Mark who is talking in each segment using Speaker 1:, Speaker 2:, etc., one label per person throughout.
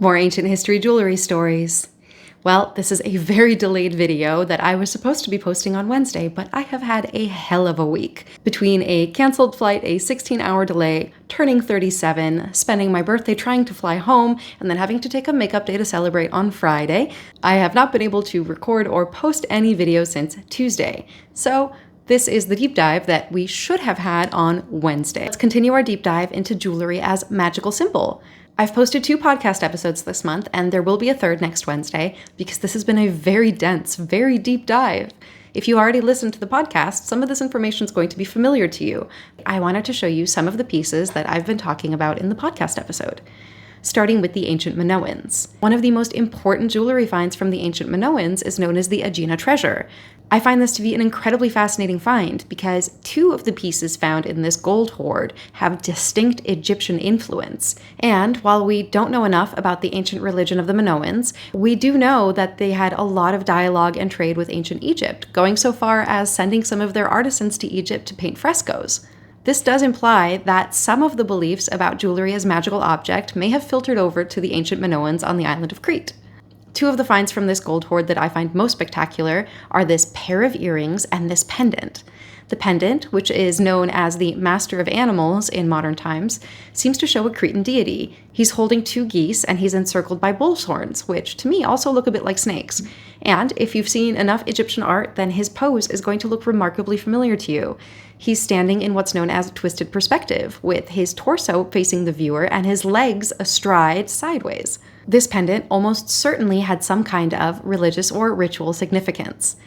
Speaker 1: More ancient history jewelry stories. Well, this is a very delayed video that I was supposed to be posting on Wednesday, but I have had a hell of a week. Between a canceled flight, a 16-hour delay, turning 37, spending my birthday trying to fly home, and then having to take a makeup day to celebrate on Friday, I have not been able to record or post any videos since Tuesday. So this is the deep dive that we should have had on Wednesday. Let's continue our deep dive into jewelry as magical symbol. I've posted 2 podcast episodes this month, and there will be a third next Wednesday, because this has been a very dense, very deep dive. If you already listened to the podcast, some of this information is going to be familiar to you. I wanted to show you some of the pieces that I've been talking about in the podcast episode. Starting with the ancient Minoans. One of the most important jewelry finds from the ancient Minoans is known as the Aegina treasure. I find this to be an incredibly fascinating find because 2 of the pieces found in this gold hoard have distinct Egyptian influence. And while we don't know enough about the ancient religion of the Minoans, we do know that they had a lot of dialogue and trade with ancient Egypt, going so far as sending some of their artisans to Egypt to paint frescoes. This does imply that some of the beliefs about jewelry as magical object may have filtered over to the ancient Minoans on the island of Crete. 2 of the finds from this gold hoard that I find most spectacular are this pair of earrings and this pendant. The pendant, which is known as the Master of Animals in modern times, seems to show a Cretan deity. He's holding 2 geese and he's encircled by bull's horns, which to me also look a bit like snakes. And if you've seen enough Egyptian art, then his pose is going to look remarkably familiar to you. He's standing in what's known as a twisted perspective, with his torso facing the viewer and his legs astride sideways. This pendant almost certainly had some kind of religious or ritual significance.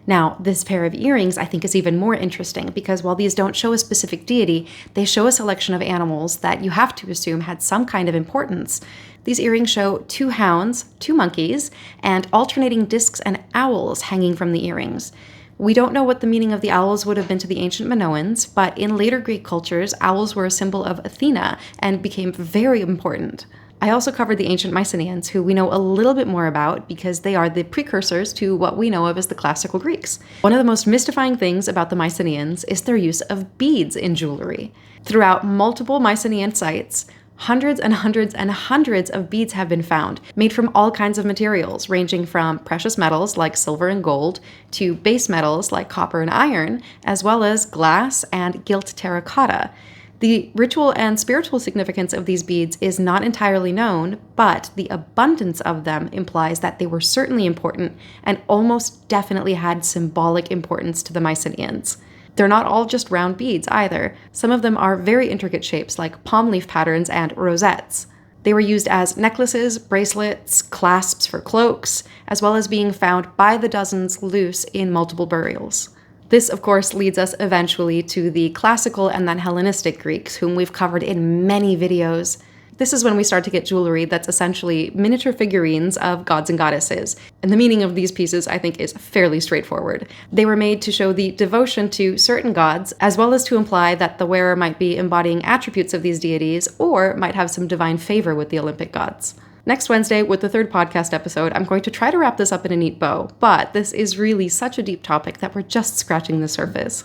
Speaker 1: Now, this pair of earrings I think is even more interesting because while these don't show a specific deity, they show a selection of animals that you have to assume had some kind of importance. These earrings show 2 hounds, 2 monkeys, and alternating discs and owls hanging from the earrings. We don't know what the meaning of the owls would have been to the ancient Minoans, but in later Greek cultures, owls were a symbol of Athena and became very important. I also covered the ancient Mycenaeans, who we know a little bit more about because they are the precursors to what we know of as the classical Greeks. One of the most mystifying things about the Mycenaeans is their use of beads in jewelry. Throughout multiple Mycenaean sites, hundreds and hundreds and hundreds of beads have been found, made from all kinds of materials, ranging from precious metals like silver and gold to base metals like copper and iron, as well as glass and gilt terracotta. The ritual and spiritual significance of these beads is not entirely known, but the abundance of them implies that they were certainly important and almost definitely had symbolic importance to the Mycenaeans. They're not all just round beads either. Some of them are very intricate shapes like palm leaf patterns and rosettes. They were used as necklaces, bracelets, clasps for cloaks, as well as being found by the dozens loose in multiple burials. This, of course, leads us eventually to the classical and then Hellenistic Greeks, whom we've covered in many videos. This is when we start to get jewelry that's essentially miniature figurines of gods and goddesses. And the meaning of these pieces, I think, is fairly straightforward. They were made to show the devotion to certain gods, as well as to imply that the wearer might be embodying attributes of these deities or might have some divine favor with the Olympic gods. Next Wednesday, with the 3rd podcast episode, I'm going to try to wrap this up in a neat bow, but this is really such a deep topic that we're just scratching the surface.